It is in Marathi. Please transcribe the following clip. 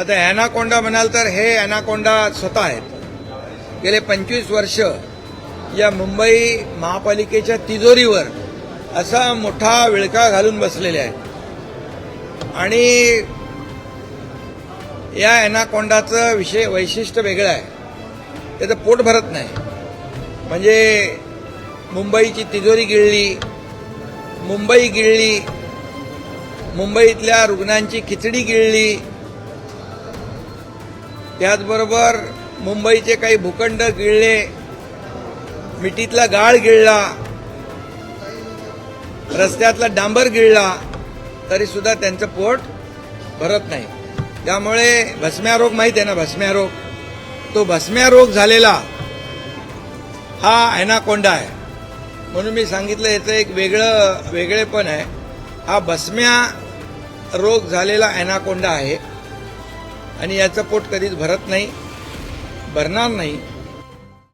आता ॲनाकोंडा म्हणाल तर हे ॲनाकोंडा स्वतः आहेत. गेले 25 वर्ष या मुंबई महापालिकेच्या तिजोरीवर असा मोठा विळखा घालून बसलेले आहेत. आणि या ॲनाकोंडाचं वैशिष्ट्य वेगळं आहे. त्याचं पोट भरत नाही. म्हणजे मुंबईची तिजोरी गिळली, मुंबई गिळली, मुंबईतल्या रुग्णांची खिचडी गिळली, त्याचबरोबर मुंबईचे काही भूखंड गिळले, मिठीतला गाळ गिळला, रस्त्यातला डांबर गिळला, तरी सुद्धा त्यांचं पोट भरत नाही. त्यामुळे भस्म्या रोग माहीत आहे ना, भस्म्या रोग, तो भस्म्या रोग झालेला हा ॲनाकोंडा आहे. म्हणून मी सांगितलं याचं एक वेगळेपण आहे. हा भस्म्या रोग झालेला ॲनाकोंडा आहे आणि याचं पोट कधीच भरत नाही, भरणार नाही.